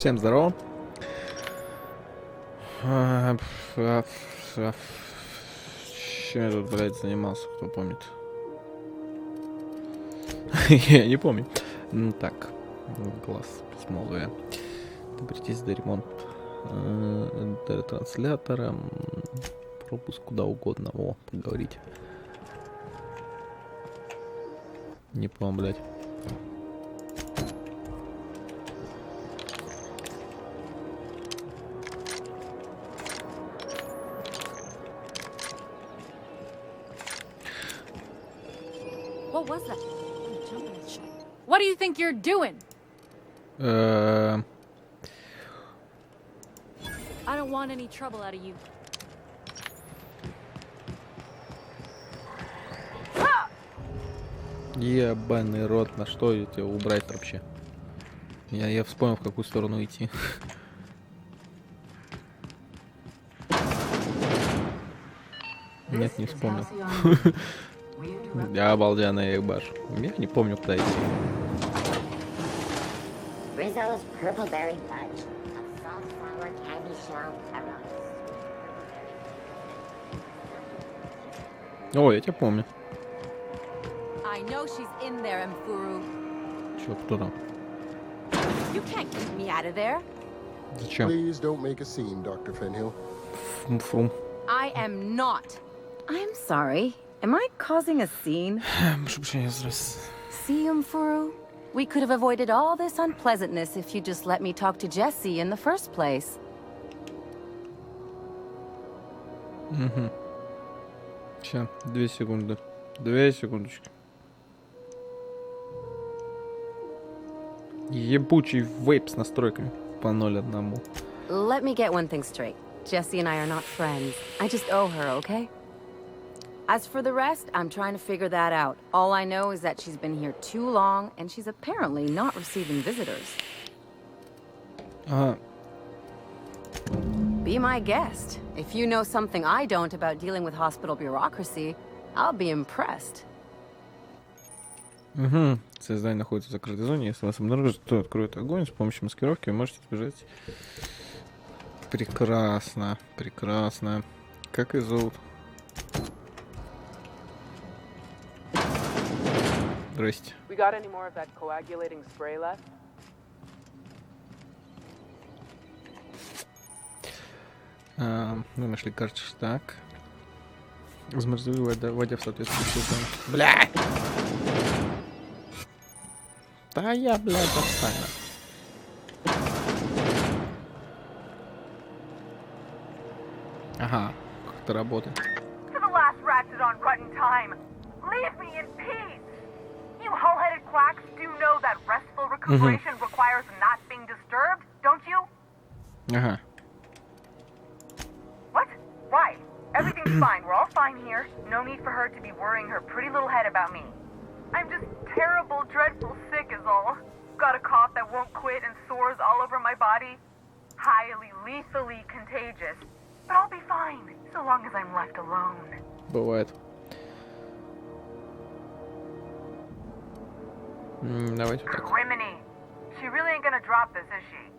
Всем здорово. Чем я тут, блядь, занимался, кто помнит? Я не помню. Ну так, глаз безмолвия. Добритесь до ремонта транслятора. Пропуск куда угодно. О, поговорить. Не помню, блядь. What was that? What do you think you're doing? I don't want any trouble out of you. Ебаный рот, на что я тебя убрать вообще? Я вспомнил, в какую сторону идти. Нет, не вспомнил. Я обалденный ебаш. Я не помню, куда идти. Rizzo's purple berry fudge, a saltflower candy shell arose. О, я тебя помню. I know she's in there, Mfuru. Чё, кто там? You can't keep me out of there. Зачем? Please don't make a scene, Dr. Fenhill. Фум-фум. I am not. I'm sorry. Am I causing a scene? Прошу прощения, здрасте. See, Mfuru? We could have avoided all this unpleasantness if you just let me talk to Jesse in the first place. Угу. Сейчас, 2 секунды. 2 секундочки. Ебучий вейп с настройками по 0.1. Let me get one thing straight. Jesse and I are not friends. I just owe her, okay? As for the rest, I'm trying to figure that out. All I know is that she's been here too long, and she's apparently not receiving visitors. Ага. Be my guest. If you know something I don't about dealing with hospital bureaucracy, I'll be impressed. Угу. Здание находится в закрытой зоне. Если вас обнаружат, то откроет огонь. С помощью маскировки вы можете избежать. Прекрасно. Прекрасно. Как и зовут? Здрасте. We got any more of that coagulating spray left? Мы нашли карточку. Так. Заморозили вводя в соответствующую зону. Блядь! Да я, блядь, отстань. Ага, как это работает. To the last ratchet on rotten time. Leave me in peace. You hull-headed quacks do know that restful recuperation requires not being disturbed, don't you? Ага. What? Why? Everything's fine. We're all fine here. No need for her to be worrying her pretty little head about me. I'm just terrible, dreadful sick is all. Got a cough that won't quit and sores all over my body. Highly, lethally contagious. But I'll be fine, so long as I'm left alone. Бывает. Давайте вот так. Criminy. She really ain't gonna drop this, is she?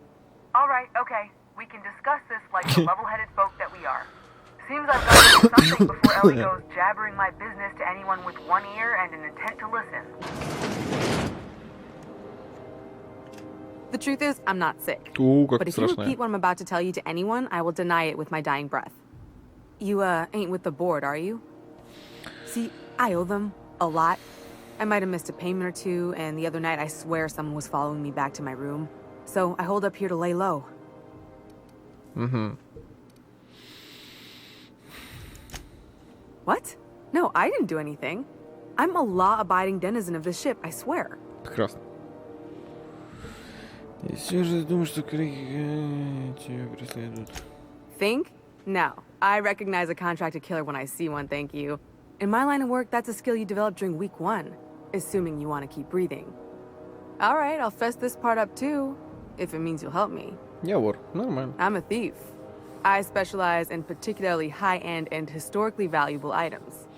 Alright, okay. We can discuss this like the level-headed folk that we are. Seems I've got to do something before Ellie goes jabbering my business to anyone with one ear and an intent to listen. The truth is, I'm not sick. Как But if you страшно. repeat what I'm about to tell you to anyone, I will deny it with my dying breath. You, ain't with the board, are you? See, I owe them a lot. I might have missed a payment or two, and the other night I swear someone was following me back to my room. So I hold up here to lay low. Угу. What? No, I didn't do anything. I'm a law-abiding denizen of this ship, I swear. Прекрасно. И все же думаю, что крики тебя преследуют. Think? No. I recognize a contracted killer when I see one, thank you. In my line of work, that's a skill you develop during week 1, assuming you want to keep breathing. All right, I'll fess this part up too, if it means you'll help me. Я вор. Нормально. I'm a thief. I specialize in particularly high-end and historically valuable items.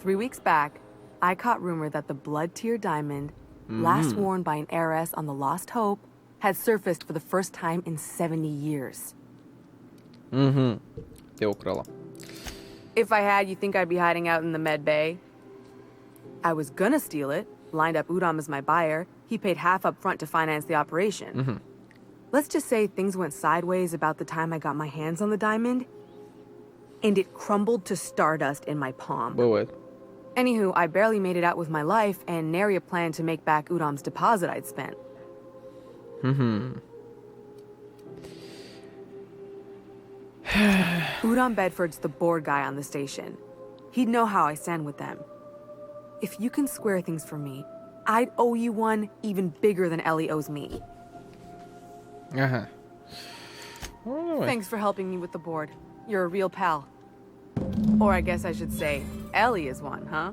3 weeks back, I caught rumor that the blood tier diamond, last worn by an heiress on the Lost Hope, had surfaced for the first time in 70 years. Угу. Я украла. If I had, you think I'd be hiding out in the med bay? I was gonna steal it, lined up Udom as my buyer. He paid half up front to finance the operation. Let's just say things went sideways about the time I got my hands on the diamond, and it crumbled to stardust in my palm. Бывает. Anywho, I barely made it out with my life, and nary a plan to make back Udom's deposit I'd spent. Udom Bedford's the board guy on the station. He'd know how I stand with them. If you can square things for me, I'd owe you one even bigger than Ellie owes me. Ага. Ну, давай. Thanks for helping me with the board. You're a real pal. Or I guess I should say, Ellie is one, huh?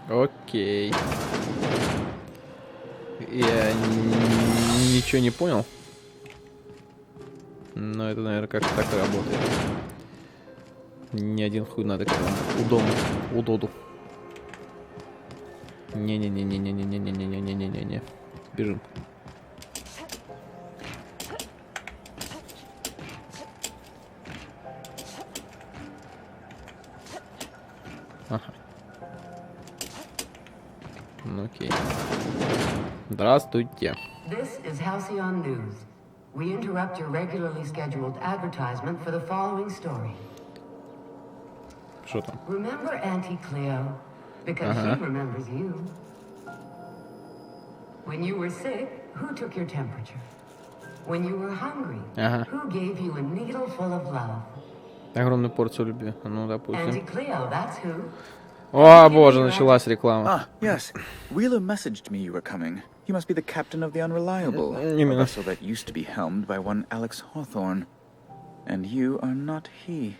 Окей. Я ничего не понял. Но это, наверное, как-то так и работает. Ни один хуй надо к удоду. Не-не-не-не-не-не-не-не-не-не-не-не-не. Бежим. Ага. Ну окей. Здравствуйте. This is Halcyon News. We interrupt your regularly scheduled advertisement for the following story. Что там? Remember Auntie Cleo? Because she remembers you. When you were sick, who took your temperature? When you were hungry, who gave you a needle full of love? Огромную порцию любви. Ну, Auntie допустим. Cleo, that's who. О, боже, началась реклама. Ah, yes. Wheeler messaged me you were coming. He must be the captain of the Unreliable, a Именно. vessel that used to be helmed by one Alex Hawthorne. And you are not he.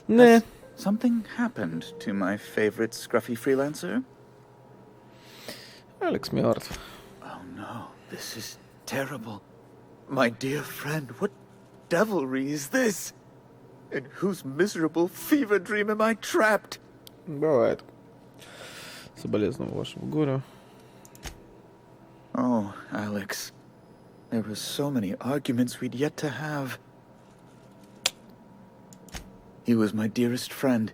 Не. Has something happened to my favorite scruffy freelancer? Алекс мертв. Oh no, this is terrible. My dear friend, what devilry is this? In whose miserable fever dream am I trapped? Бывает. Соболезную вашему горю. Oh, Alex. There were so many arguments we'd yet to have. He was my dearest friend.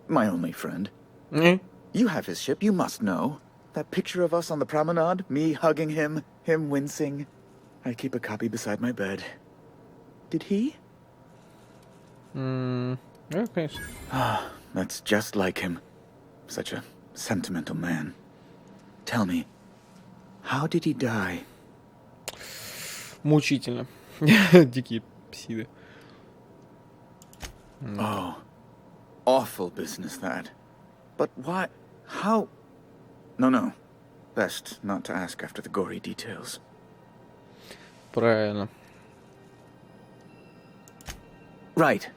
My only friend. You have his ship, you must know. That picture of us on the promenade, me hugging him, him wincing. I keep a copy beside my bed. Did he? Ja, конечно. Ah, that's just like him. Such a sentimental man. Tell me, how did he die? Мучительно. Дикие псиды. Oh, awful business that. But why? How? No. Best not to ask after the gory details. Правильно. Right.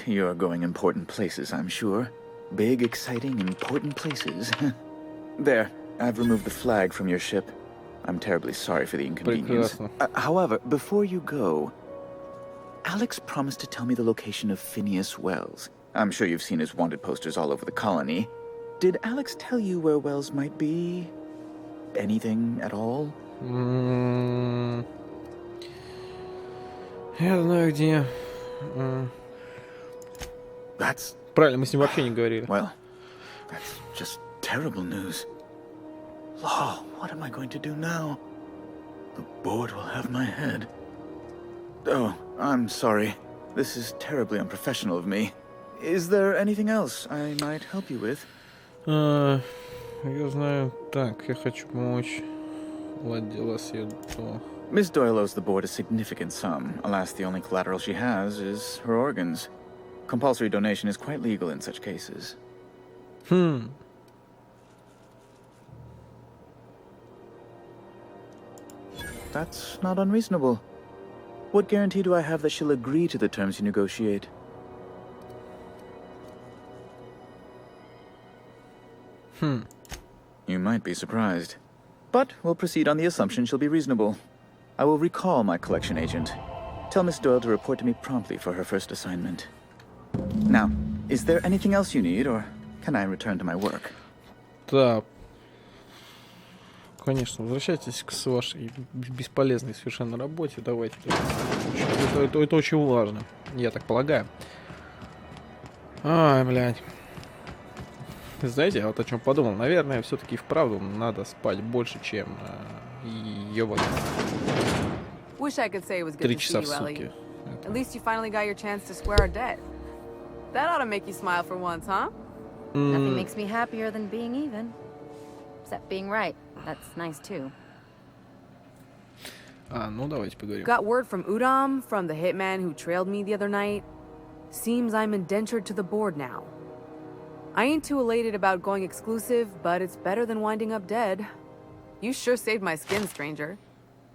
You're going important places, I'm sure. Big, exciting, important places. There, I've removed the flag from your ship. I'm terribly sorry for the inconvenience. Прекрасно. However, before you go, Alex promised to tell me the location of Phineas Wells. I'm sure you've seen his wanted posters all over the colony. Did Alex tell you where Wells might be? Anything at all? Я знаю, где. That's... Правильно, мы с ним вообще не говорили. Well, that's just terrible news. Law, what am I going to do now? The board will have my head. Oh, I'm sorry. This is terribly unprofessional of me. Is there anything else I might help you with? Я знаю. Так, я хочу помочь. Ладила съеду. Miss Doyle owes the board a significant sum. Alas, the only collateral she has is her organs. Compulsory donation is quite legal in such cases. That's not unreasonable. What guarantee do I have that she'll agree to the terms you negotiate? You might be surprised. But we'll proceed on the assumption she'll be reasonable. I will recall my collection agent. Tell Miss Doyle to report to me promptly for her first assignment. Now, is there anything else you need, or can I return to my work? Так, Конечно, возвращайтесь к вашей бесполезной совершенно работе. Давайте. Это очень важно. Я так полагаю. Ай, блядь. Знаете, я вот о чем подумал. Наверное, все-таки вправду надо спать больше, чем ёбаный. Wish I could say it was good 3 to see часа в you, Ellie. сутки. At least you finally got your chance to square our debt. That ought to make you smile for once, huh? Nothing makes me happier than being even. Except being right. That's nice too. Ну давайте поговорим. Got word from Udom, from the hitman who trailed me the other night. Seems I'm indentured to the board now. I ain't too elated about going exclusive, but it's better than winding up dead. You sure saved my skin, stranger.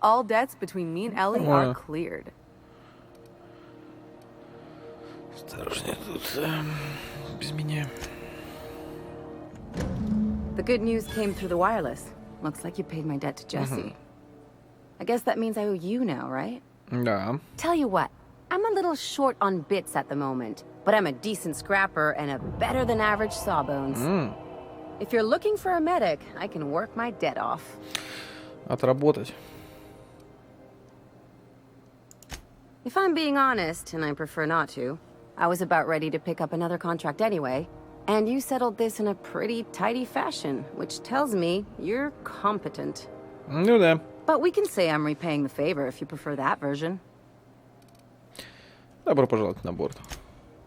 All debts between me and Ellie are cleared. Осторожнее тут, без меня. The good news came through the wireless. Looks like you paid my debt to Jesse. I guess that means I owe you now, right? Да. Tell you what, I'm a little short on bits at the moment, but I'm a decent scrapper and a better than average sawbones. If you're looking for a medic, I can work my debt off. Отработать. If I'm being honest, and I prefer not to, I was about ready to pick up another contract anyway, and you settled this in a pretty tidy fashion, which tells me you're competent. Ну да. But we can say I'm repaying the favor if you prefer that version. Добро пожаловать на борт.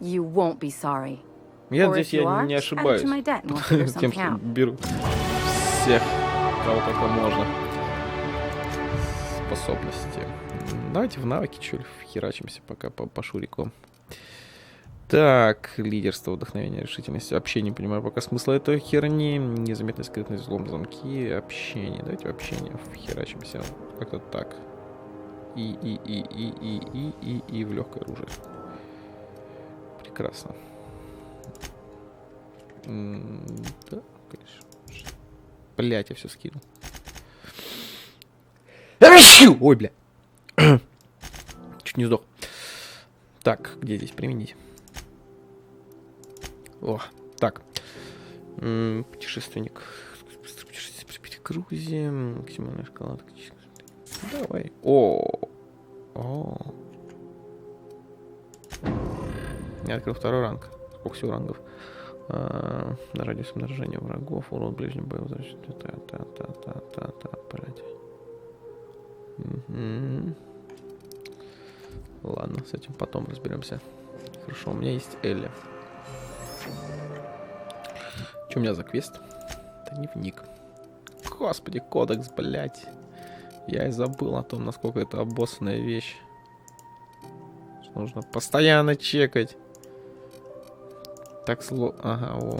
You won't be sorry. Я Or надеюсь, if you я are, не add it ошибаюсь. to my debt and we'll figure Тем, something что out. беру всех, кого только можно. Способности. Давайте в навыки, что ли, вхерачимся пока по шурику. Так, лидерство, вдохновение, решительность. Вообще не понимаю пока смысла этой херни. Незаметность, скрытность, взлом, замки, общение. Давайте в общение вхерачимся. Как-то так. И в легкое оружие. Прекрасно. Да, конечно. Блять, я все скинул. Ой, бля. Чуть не сдох. Так, где здесь применить? О, так. Путешественник. Путешествие к Грузии. Максимальная шкала. Давай. Я открыл второй ранг. Сколько всего рангов? На радиус обнаружения врагов. Урон ближним боем. Блядь. Ладно, с этим потом разберемся. Хорошо, у меня есть Элли. Что у меня за квест? Дневник. Господи, кодекс, блядь. Я и забыл о том, насколько это обоссанная вещь. Что нужно постоянно чекать. Так Ага, о.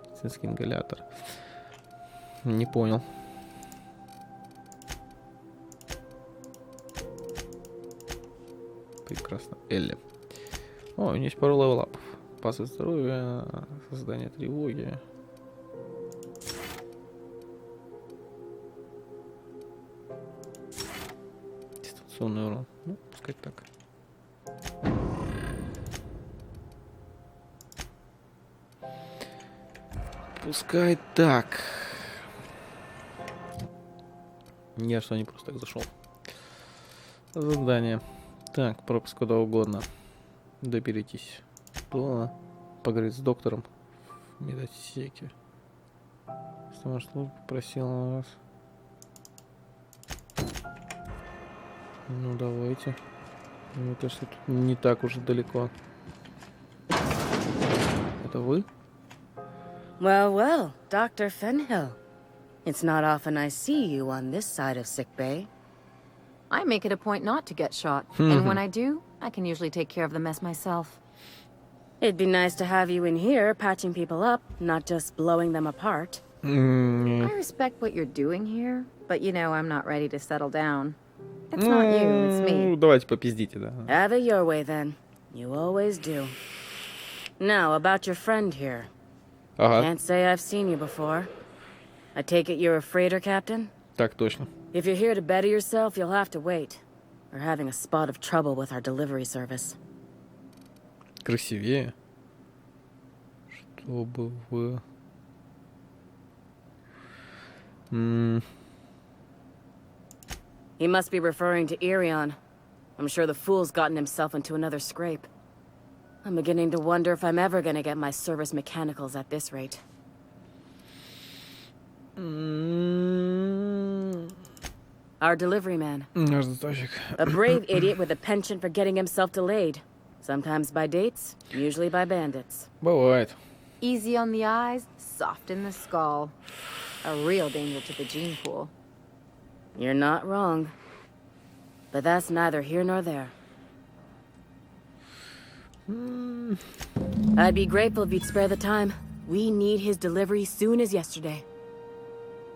Медицинский ингалятор. Не понял. Прекрасно. Элли. О, у нее есть пару левелапов. Пасы здоровья, создание тревоги. Дистанционный урон. Ну, пускай так. Пускай так. Я что, не просто так зашел. Задание. Так, пропуск куда угодно. Доберитесь. Плана. Поговорить с доктором в медотсеке. Сама служба попросила вас. Ну, давайте. Мне кажется, тут не так уж далеко. Это вы? Well, well, Dr. Fenhill. It's not often I see you on this side of sickbay. I make it a point not to get shot, and when I do, I can usually take care of the mess myself. It'd be nice to have you in here patching people up, not just blowing them apart. I respect what you're doing here, but you know I'm not ready to settle down. It's not you, it's me. Давайте попиздите, да. Have it your way, then. You always do. Now, about your friend here. Can't say I've seen you before. I take it you're a freighter captain? Так точно. If you're here to better yourself, you'll have to wait. We're having a spot of trouble with our delivery service. Красивее. Чтобы вы... He must be referring to Irion. I'm sure the fool's gotten himself into another scrape. I'm beginning to wonder if I'm ever gonna get my service mechanicals at this rate. Our delivery man. A brave idiot with a penchant for getting himself delayed. Sometimes by dates, usually by bandits. Бывает. Easy on the eyes, soft in the skull. A real danger to the gene pool. You're not wrong. But that's neither here nor there. I'd be grateful if you'd spare the time. We need his delivery soon as yesterday.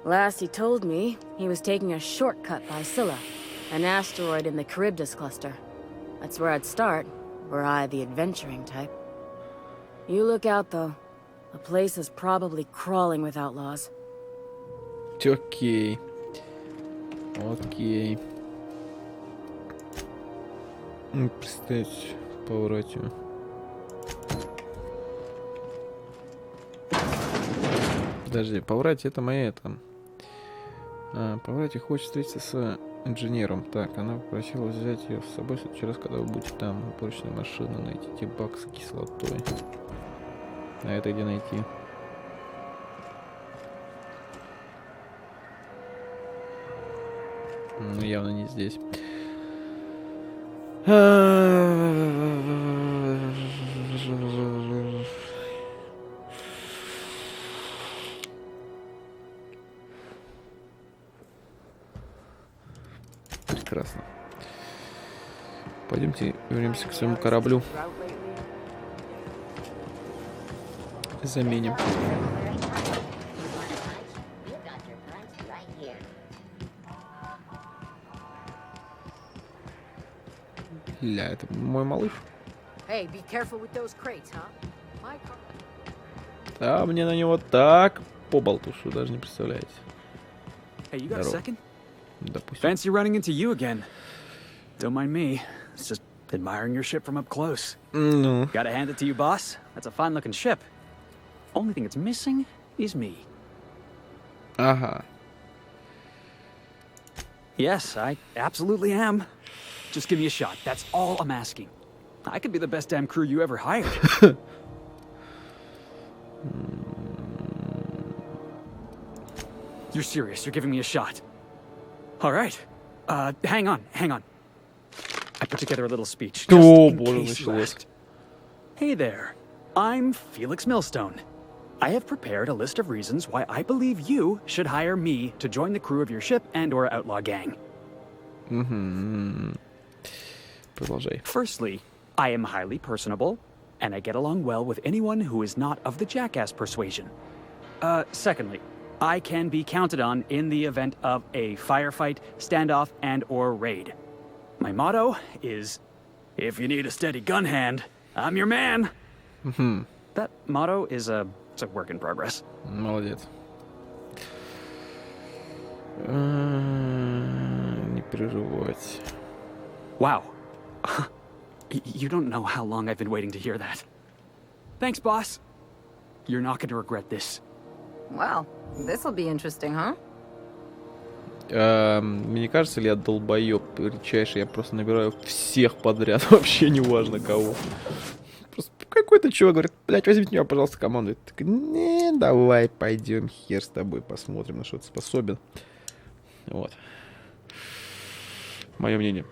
Last he told me, he was taking a shortcut by Scylla, an asteroid in the Charybdis cluster. That's where I'd start, were I the adventuring type. You look out, though. The place is probably crawling with outlaws. Окей. Окей. Представьте, поворачиваю. Подожди, поворачивай, это моя это. Поворачивай хочет встретиться с инженером. Так, она попросила взять ее с собой в следующий раз, когда вы будете там. Поручная машина, найти бак с кислотой. А это где найти? Ну, явно не здесь. Прекрасно. Пойдемте вернемся к своему кораблю. Заменим. Ля, это мой малыш. Hey, be careful with those crates, huh? My car... А мне на него так по болтушу, даже не представляете. Hey, you got a second? Допустим. Fancy running into you again. Don't mind me. It's just admiring your ship from up close. Ну. Gotta hand it to you, boss. That's a fine-looking ship. Only thing it's missing is me. Ага. Yes, I absolutely am. Just give me a shot. That's all I'm asking. I could be the best damn crew you ever hired. You're serious. You're giving me a shot. All right. Hang on. I put together a little speech. Just in case you asked. Hey there. I'm Felix Millstone. I have prepared a list of reasons why I believe you should hire me to join the crew of your ship and/or outlaw gang. Продолжай. Firstly, I am highly personable, and I get along well with anyone who is not of the jackass persuasion. Secondly, I can be counted on in the event of a firefight, standoff, and/or raid. My motto is, if you need a steady gun hand, I'm your man. That motto is it's a work in progress. Молодец. Не переживать. Wow. You don't know how long I've been waiting to hear that. Thanks, boss. You're not going to regret this. Well, this'll be interesting, huh? Мне кажется, ли я долбоёб редчайший, я просто набираю всех подряд, вообще не важно кого. Просто какой-то чувак говорит, блядь, возьмите меня, пожалуйста, команду. Я такой, не, давай, пойдем, хер с тобой, посмотрим, на что ты способен. Вот. Мое мнение.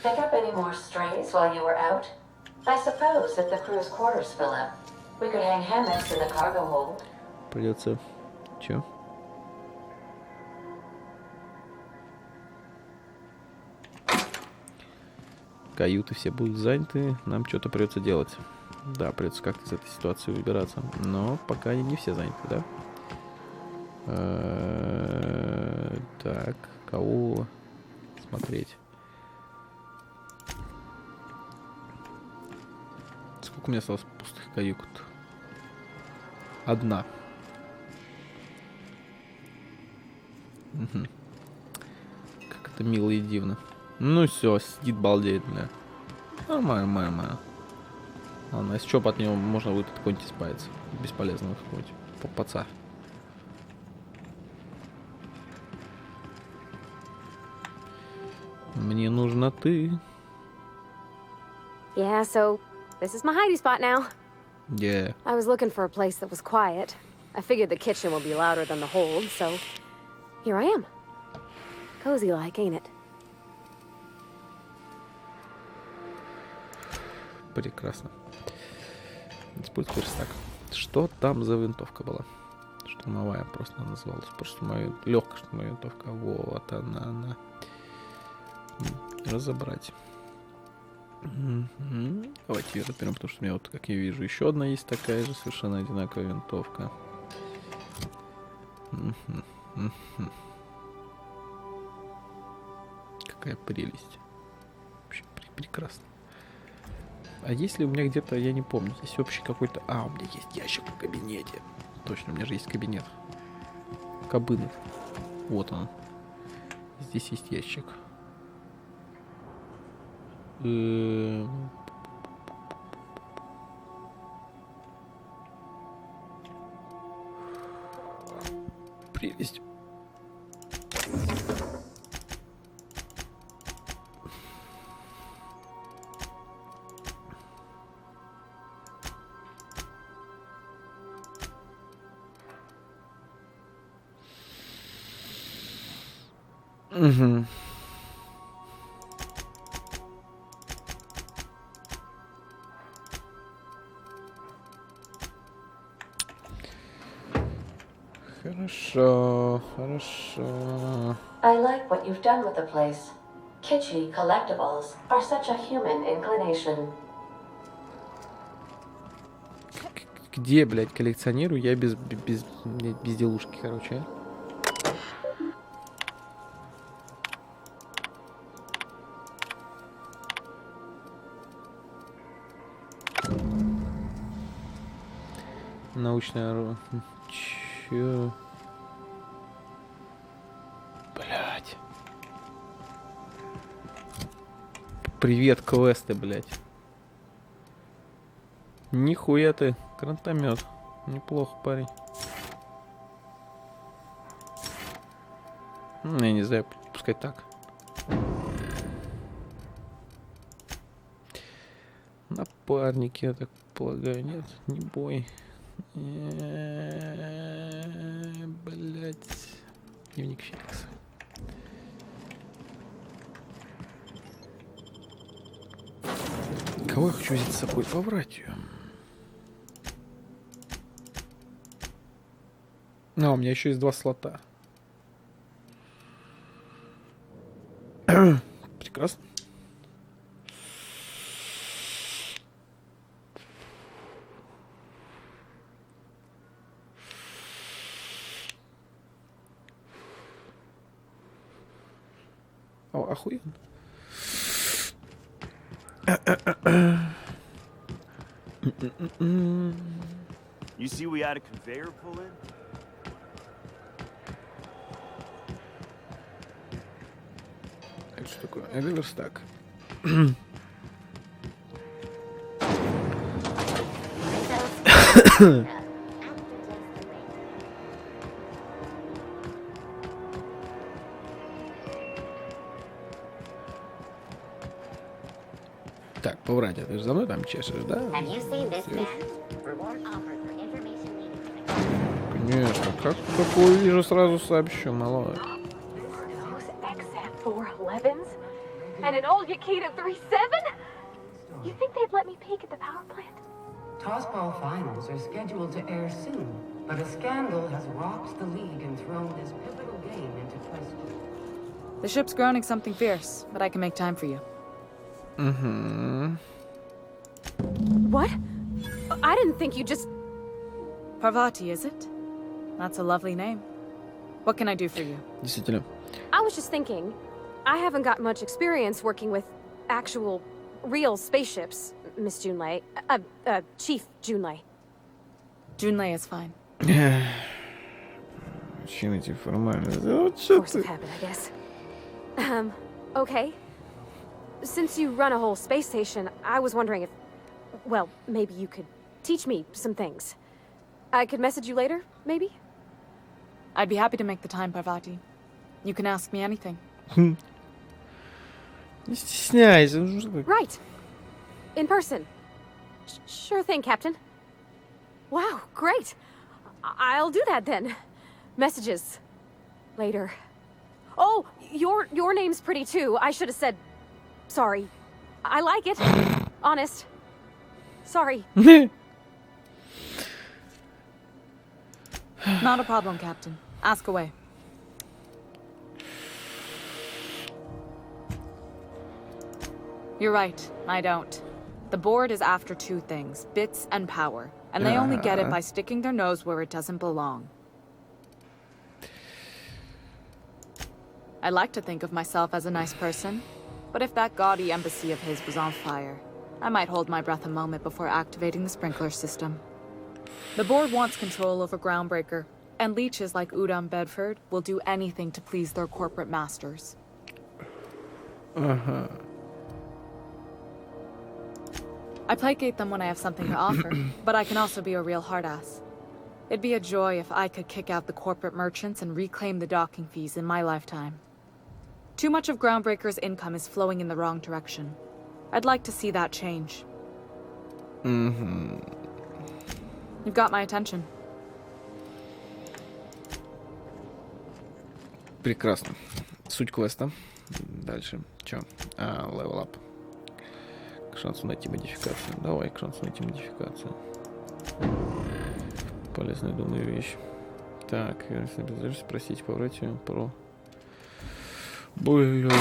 Pick up any more strays while you were out? I suppose if the crew's quarters fill up, we could hang hammocks in the cargo hold. Придется. Чё? Каюты все будут заняты, нам что-то придется делать. Да, придется как-то из этой ситуации выбираться. Но пока они не все заняты, да? Так, кого смотреть? Сколько у меня осталось пустых кают? Одна. Угу. Как это мило и дивно. Ну все, сидит, балдеет, бля. Нормально. Ладно, если что, от него можно будет какой-нибудь избавиться. Бесполезного какого-нибудь попаца. Мне нужна ты. Yeah, so this is my hidey spot now. Yeah. I was looking for a place that was quiet. I figured the kitchen will be louder than the hold, so here I am. Cozy like, ain't it? Прекрасно. Используй верстак. Что там за винтовка была? Штурмовая просто она называлась. Просто легкая штурмовая винтовка. Вот она. Разобрать. Давайте ее разберем, потому что у меня вот, как я вижу, еще одна есть такая же, совершенно одинаковая винтовка. Какая прелесть. Вообще прекрасно. А есть ли у меня где-то, я не помню, здесь общий какой-то... А, у меня есть ящик в кабинете. Точно, у меня же есть кабинет. Кабинет. Вот он. Здесь есть ящик. Прелесть. Угу. Хорошо. I like what you've done with the place. Kitschy collectibles are such a human inclination. Где, блядь, коллекционирую я без безделушки, короче. Научное оружие. Чё? Блядь. Привет, квесты, блядь. Нихуя ты, гранатомет. Неплохо, парень. Я не знаю, пускай так. Напарники, я так полагаю, нет, не бой. Блять. Дневник Феликса. Кого я хочу взять с собой? Поврать ее. А, у меня еще есть 2 слота. Прекрасно. О, охуенно. You see we had a conveyor pull in? Это что такое? Это верстак. Так, поврать, ты же за мной там чешешь, да? Конечно, как такое вижу, сразу сообщу, малой. And an old Yakita 3.7? You think they'd let me peek at the power plant? Tossball finals are scheduled to air soon, but a scandal has rocked the league and thrown this pivotal game into question. The ship's groaning something fierce, but I can make time for you. Mm-hmm. What? I didn't think you just... Parvati, is it? That's a lovely name. What can I do for you? Действительно. I was just thinking, I haven't got much experience working with actual, real spaceships, Miss Junlei. Chief Junlei. Junlei is fine. Чините формально. Force of habit, I guess. Okay. Since you run a whole space station, I was wondering if... Well, maybe you could teach me some things. I could message you later, maybe? I'd be happy to make the time, Parvati. You can ask me anything. Не стесняйся. Right. In person. Sure thing, Captain. Wow, great. I'll do that then. Messages. Later. Oh, your name's pretty too. I should have said sorry. I like it. Honest. Sorry. Not a problem, Captain. Ask away. You're right, I don't. The board is after two things, bits and power. And they only get it by sticking their nose where it doesn't belong. I like to think of myself as a nice person. But if that gaudy embassy of his was on fire, I might hold my breath a moment before activating the sprinkler system. The board wants control over Groundbreaker, and leeches like Udom Bedford will do anything to please their corporate masters. Ага. I placate them when I have something to offer, but I can also be a real hard-ass. It'd be a joy if I could kick out the corporate merchants and reclaim the docking fees in my lifetime. Too much of Groundbreaker's income is flowing in the wrong direction. I'd like to see that change. Угу. You've got my attention. Прекрасно. Суть квеста. Дальше. Чё? Level up. К шансу найти модификацию. Давай, к шансу найти модификацию. Полезная, думаю, вещь. Так, если обязательно спросить по врачу про... Блядь.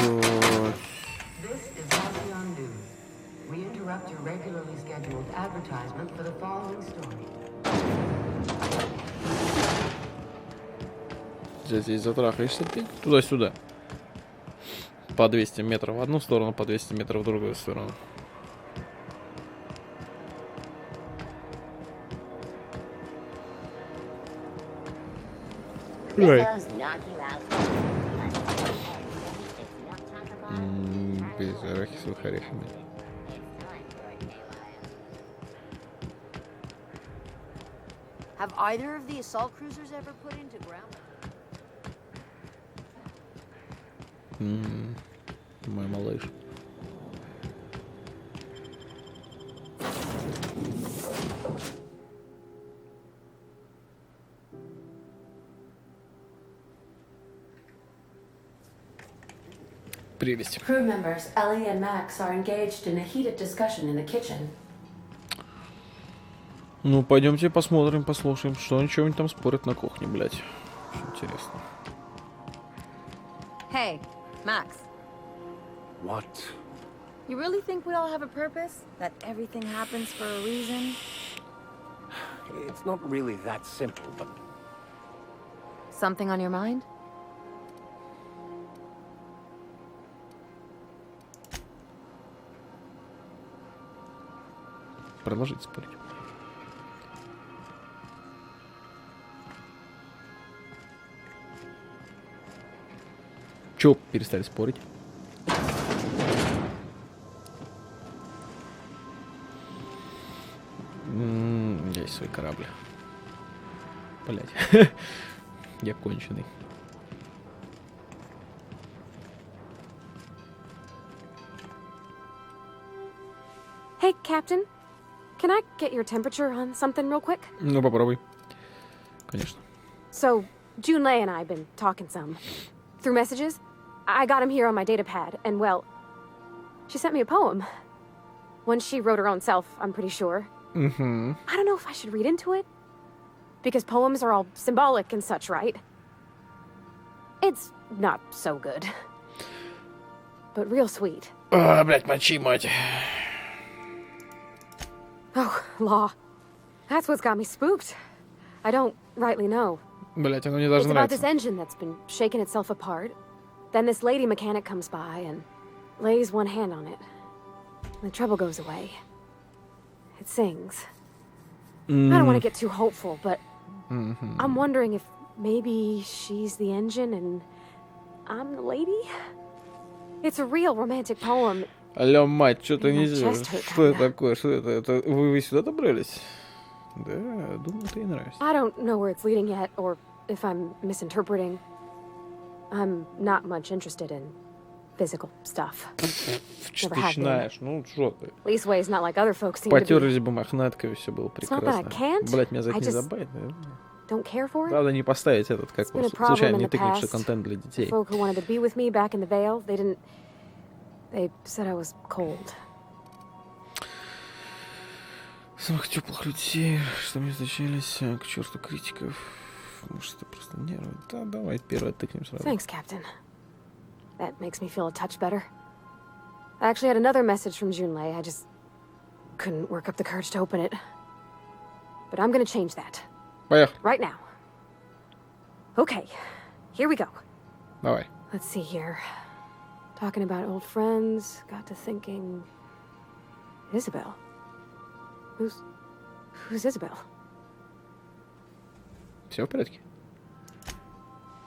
This is Halcyon News. We interrupt your regularly scheduled advertisement for the following story. Здесь затрахаешься ты туда-сюда. По 200 метров в одну сторону, по 200 метров в другую сторону. Rizzo's knock you out. Без арахисовых орехами. Have either of the assault cruisers ever put into ground? Мой малыш. Прелесть. Crew members Ellie and Max are engaged in a heated discussion in the kitchen. Ну, пойдемте посмотрим, послушаем, что они что-нибудь там спорят на кухне, блядь. Интересно. Hey, Max. What? You really think we all have a purpose? That everything happens for a reason? It's not really that simple, but... Something on your mind? Продолжить спорить. Чё перестали спорить? Есть свой корабль. Блять. Я конченый. Hey, Captain. Can I get your temperature on something real quick? Ну, попробуй. Конечно. So, Junlei and I have been talking some. Through messages. I got him here on my datapad, and well, she sent me a poem. One she wrote her own self, I'm pretty sure. Mm-hmm. I don't know if I should read into it. Because poems are all symbolic and such, right? It's not so good. But real sweet. Блять, мочи, мать. Oh, law. That's what's got me spooked. I don't rightly know. Блять, оно мне даже It's about нравится. this engine that's been shaking itself apart. Then this lady mechanic comes by and lays one hand on it. The trouble goes away. It sings. I don't want to get too hopeful, but I'm wondering if maybe she's the engine and I'm the lady? It's a real romantic poem. Алло, мать, что-то My нельзя. chest hurt Что это kinda. такое? Что это? Это вы сюда добрались? Да, думаю, ты ей нравишься. I don't know where it's leading yet, or if I'm misinterpreting. I'm not much interested in physical stuff. Что ты начинаешь? Ну, что ты? Leastways not like other folks seem to be. Потерлись бы мохнаткой, все было It's not that I прекрасно. can't. Блять, меня за I это не just забавит, наверное. don't care for it. Правда, не поставить этот, как It's been a problem случайно in не the тыкнуть, что past. контент для The детей. folk who wanted to be with me back in the Vale, they said I was cold. Самых теплых людей, что мне встречались, к черту критиков. Может, это просто нервы. Да, давай первое тыкнем сразу. Thanks, Captain. That makes me feel a touch better. I actually had another message from Junlei. I just couldn't work up the courage to open it. But I'm gonna change that. Поехали. Right now. Okay, here we go. Давай. Let's see here. Talking about old friends, got to thinking... Isabel? Who's Isabel? Все в порядке?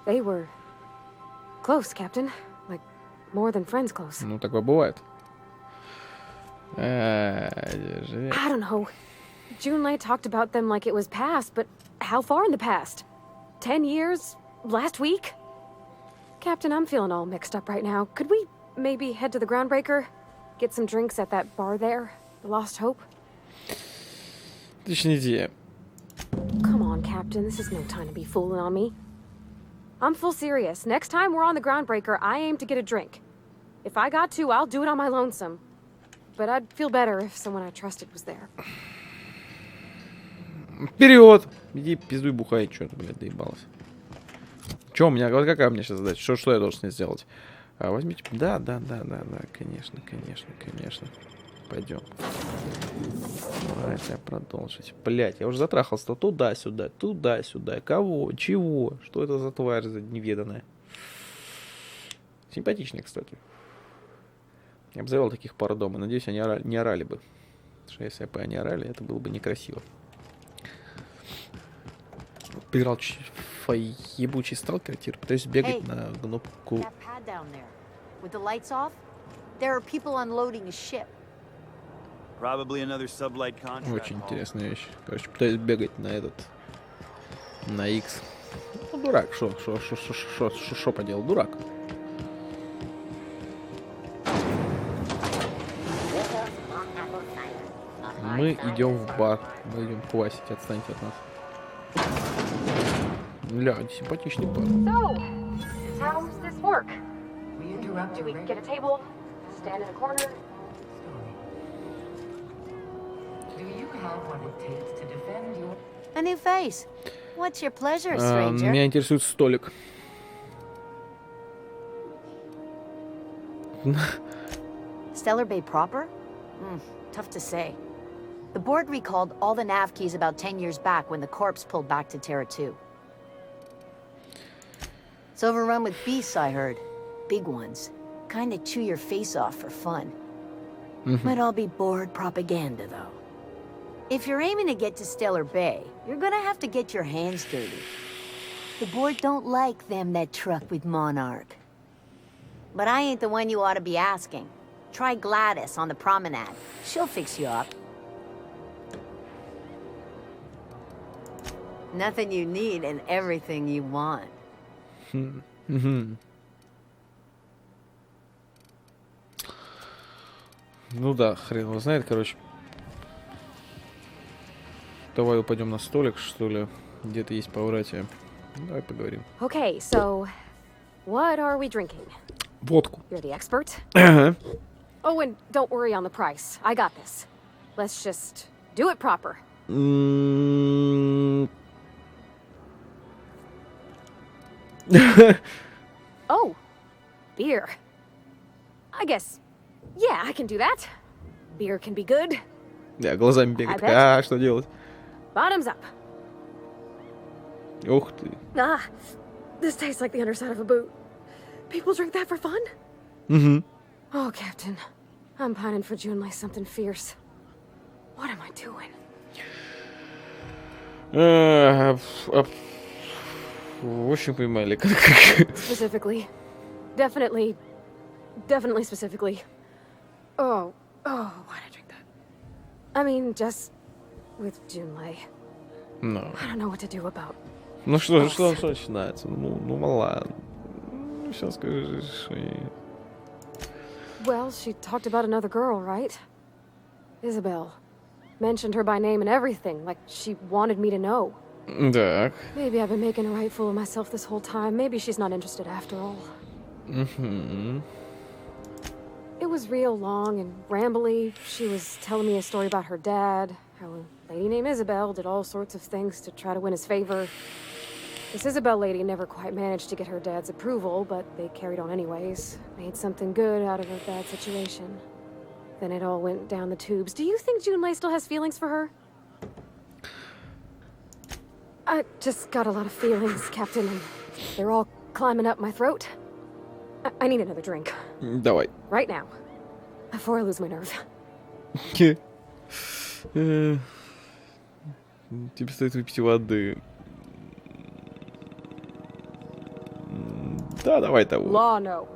They were close, Captain. Like, more than friends close. Ну, такое бывает. I don't know. Junlei talked about them like it was past, but how far in the past? 10 years? Last week? Captain, I'm feeling all mixed up right now. Could we maybe head to the Groundbreaker? Get some drinks at that bar there? The Lost Hope? Отличная идея. Come on, Captain. This is no time to be fooling on me. I'm full serious. Next time we're on the Groundbreaker, I aim to get a drink. If I got to, I'll do it on my lonesome. But I'd feel better if someone I trusted was there. Вперед! Иди пиздуй бухай, что ты, блядь, доебалась. Че у меня, вот какая у меня сейчас задача? Что я должен с ней сделать? Возьмите... Да, конечно. Пойдем. Давайте продолжить. Блять, я уже затрахался туда-сюда. Кого? Чего? Что это за тварь за неведанная? Симпатичная, кстати. Я бы завел таких пару дома. Надеюсь, они не орали бы. Потому что если бы они орали, это было бы некрасиво. Поиграл в ебучий сталкер, теперь пытаюсь бегать на кнопку. With the lights off, there are people unloading a ship. Probably another sublight contract. Очень интересная вещь. Короче, пытаюсь бегать на этот... На X. Ну, дурак, шо поделал? Дурак. Мы идем в бар. Мы идем квасить. Отстаньте от нас. Бля, симпатичный бар. So, how's this work? Do we get a table? Stand in a corner? Do you have what it takes to defend your... A new face. What's your pleasure, stranger? Меня интересует столик. Stellar Bay proper? Tough to say. The board recalled all the nav keys about 10 years back when the corpse pulled back to Terra 2. It's overrun with beasts, I heard. Big ones. Kinda chew your face off for fun. Might all be board propaganda, though. If you're aiming to get to Stellar Bay, you're gonna have to get your hands dirty. The board don't like them that truck with Monarch. But I ain't the one you ought to be asking. Try Gladys on the promenade. She'll fix you up. Nothing you need and everything you want. Ну да, хрен его знает, короче. Давай упадем на столик, что ли. Где-то есть повратие. Давай поговорим. Okay, so what are we drinking? Водку. You're the expert. Ага. Oh, and don't worry on the price. I got this. Let's just do it proper. Oh, beer. I guess, yeah, I can do that. Beer can be good. Да, глазами бегать. Что делать? Bottoms up. Ух ты. Ah, this tastes like the underside of a boot. People drink that for fun? Oh, Captain, I'm pining for Junlei something fierce. What am I doing? В общем, понимали, как... Specifically. Definitely specifically. Oh, why'd I drink that? I mean, just with Junlei. No. I don't know what to do about... Ну что начинается? Ну ладно. Сейчас скажешь. Well, she talked about another girl, right? Isabel. Mentioned her by name and everything, like she wanted me to know. Так. Maybe I've been making a right fool of myself this whole time. Maybe she's not interested after all. It was real long and rambly. She was telling me a story about her dad, how a lady named Isabel did all sorts of things to try to win his favor. This Isabel lady never quite managed to get her dad's approval, but they carried on anyways. Made something good out of a bad situation. Then it all went down the tubes. Do you think Junlei still has feelings for her? I just got a lot of feelings, Captain, and they're all climbing up my throat. I need another drink. Давай. Right now. Before I lose my nerve. Тебе стоит выпить воды. Да, давай того. Law, no.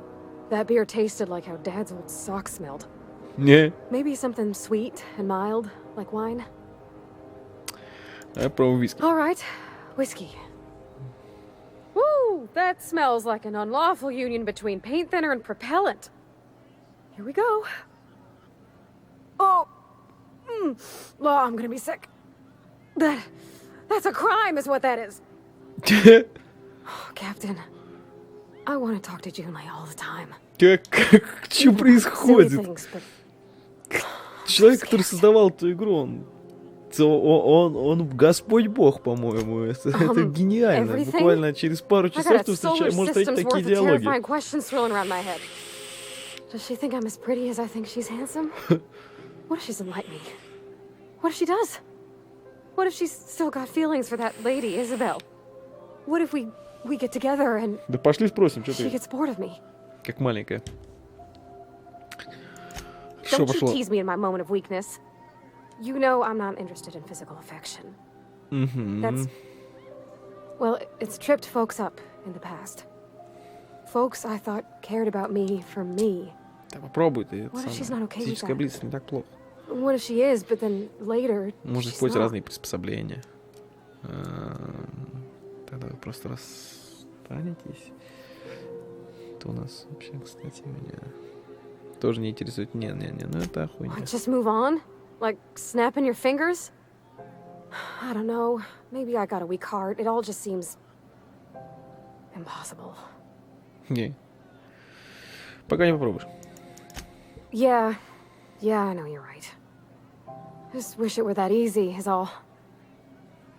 That beer tasted like how Dad's old socks smelled. Не. Maybe something sweet and mild, like wine. Я пробую виски. All right, whiskey. Woo! That smells like an unlawful union between paint thinner and propellant. Here we go. Oh! Law, I'm gonna be sick. That's a crime, is what that is. Oh, Captain, I want to talk to Junlei all the time. Что происходит? Человек, который создавал эту игру, он Господь Бог, по-моему. Это гениально. Буквально через пару часов ты можешь встретить такие диалоги. Does she think I'm as pretty as I think she's handsome? What if she doesn't like me? What if she does? What if she's still got feelings for that lady, Isabel? What if we get together and Да пошли спросим, что she ты gets bored of me? как маленькая. Хорошо, Don't you пошло. tease me in my moment of weakness. You know I'm not interested in physical affection. That's... Well, it's tripped folks up in the past. Folks I thought cared about me for me. Да попробуй ты. What if she's not okay with Физическая that? близость не так плохо. What if she is, but then later Можно she's использовать not? разные приспособления. Тогда вы просто расстанетесь. Это у нас вообще, кстати, меня тоже не интересует. Не, ну это хуйня. What, just move on? Like snapping your fingers? I don't know. Maybe I got a weak heart. It all just seems impossible. Не. Пока не попробуешь. Yeah, I know you're right. Just wish it were that easy, is all.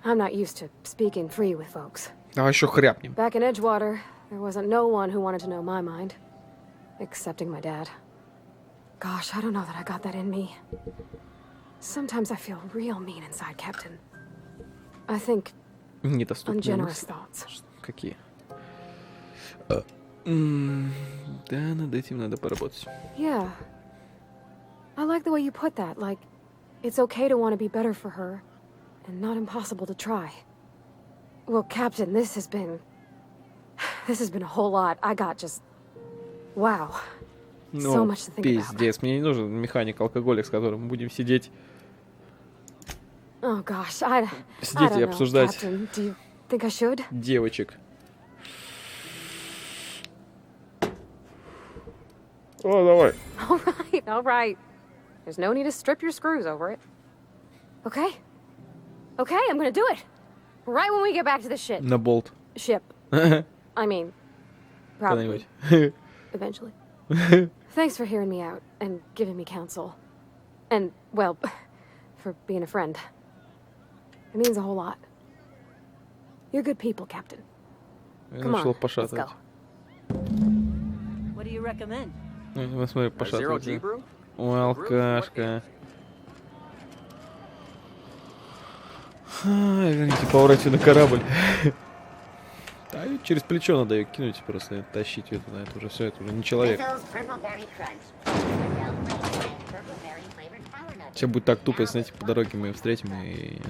I'm not used to speaking free with folks. Давай еще хряпнем. Back in Edgewater, there wasn't no one who wanted to know my mind. Excepting my dad. Gosh, I don't know that I got that in me. Sometimes I feel real mean inside, Captain. I think Недоступные ungenerous мысли. thoughts. Какие? Да, над этим надо поработать. Yeah. I like the way you put that, like, it's okay to want to be better for her, and not impossible to try. Well, Captain, this has been a whole lot. I got just... Wow. So much to think about. Пиздец, мне не нужен механик-алкоголик, с которым мы будем сидеть, Oh gosh, I сидеть don't и know, обсуждать Captain. Do you think I should? девочек. О, давай. All right. There's no need to strip your screws over it. Okay? Okay, I'm gonna do it. Right when we get back to the ship. На болт. Ship. I mean, probably. Когда-нибудь. Eventually. Thanks for hearing me out and giving me counsel. And, well, for being a friend. It means a whole lot. You're good people, Captain. Я Come начал on, let's пошатывать. go. What do you recommend? Ну, смотри, Zero G пошатывается. brew? Ой, алкашка. Верните, поворачивай на корабль. Да, и через плечо надо ее кинуть, просто тащить ее туда. Это уже все, это уже не человек. Сейчас будет так тупо, если, знаете, по дороге мы ее встретим, и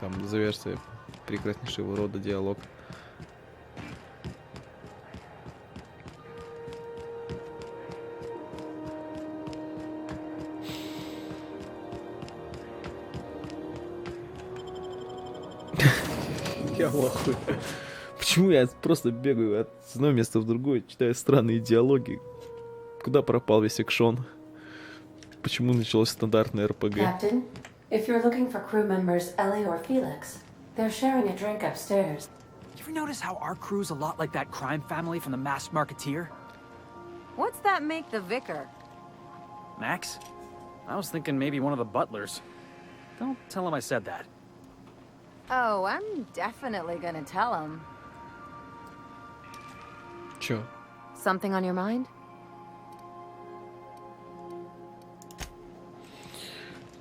там завяжется прекраснейшего рода диалог. Я в ахуе. Почему я просто бегаю от одного места в другое, читаю странные диалоги? Куда пропал весь экшон? Почему началось стандартное РПГ? Captain, if you're looking for crew members Ellie or Felix, they're sharing a drink upstairs. You ever notice how our crew's a lot like that crime family from The Masked Marketeer? What's that make the vicar? Max? I was thinking maybe one of the butlers. Don't tell him I said that. Oh, I'm definitely gonna tell him. Чё? Something on your mind?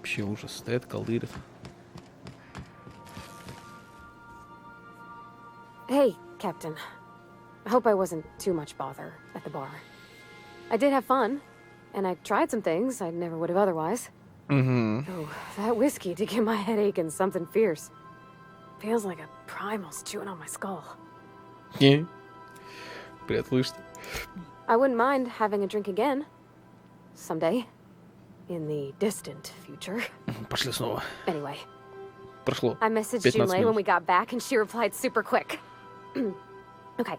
Вообще ужас. Стоят, колдырят. Hey, Captain. I hope I wasn't too much bother at the bar. I did have fun, and I tried some things I never would have otherwise. Угу. Oh, that whiskey did get my head aching something fierce. Feels like a primal's chewing on my skull. Привет, слышите? I wouldn't mind having a drink again. Someday. In the distant future. Пошли снова. Anyway. Прошло I messaged 15 Junlei when минут. we got back, and she replied super quick. Okay.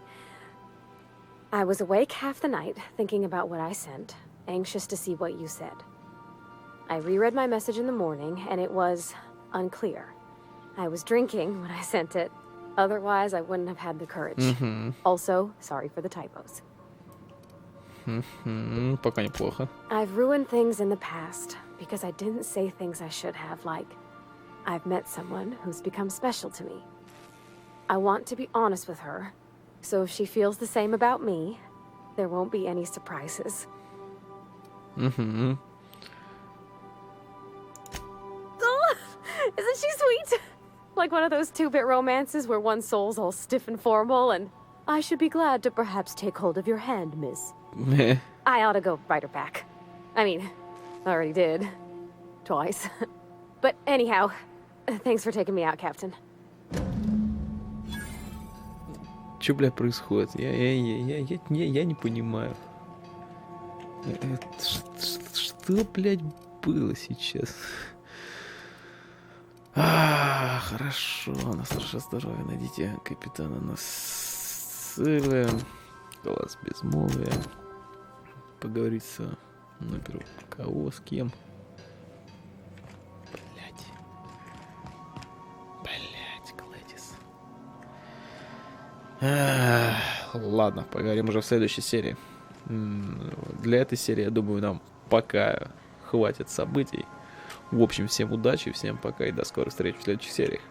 I was awake half the night, thinking about what I sent, anxious to see what you said. I reread my message in the morning, and it was unclear. I was drinking when I sent it. Otherwise, I wouldn't have had the courage. Мгм. Also, sorry for the typos. Мгм. Пока неплохо. I've ruined things in the past because I didn't say things I should have, like, I've met someone who's become special to me. I want to be honest with her, so if she feels the same about me, there won't be any surprises. Угу. Oh, isn't she sweet? Like one of those two-bit romances where one soul's all stiff and formal, and I should be glad to perhaps take hold of your hand, miss. I ought to go write her back. I mean, I already did. Twice. But anyhow, thanks for taking me out, Captain. Чё, бля, происходит? Я не понимаю. Что, блядь, было сейчас? Хорошо. На ваше здоровье найдите капитана Насыля. Класс безмолвия. Поговорить с номером кого, с кем? Блять, Глэдис. Ладно, поговорим уже в следующей серии. Для этой серии, я думаю, нам пока хватит событий. В общем, всем удачи, всем пока и до скорых встреч в следующих сериях.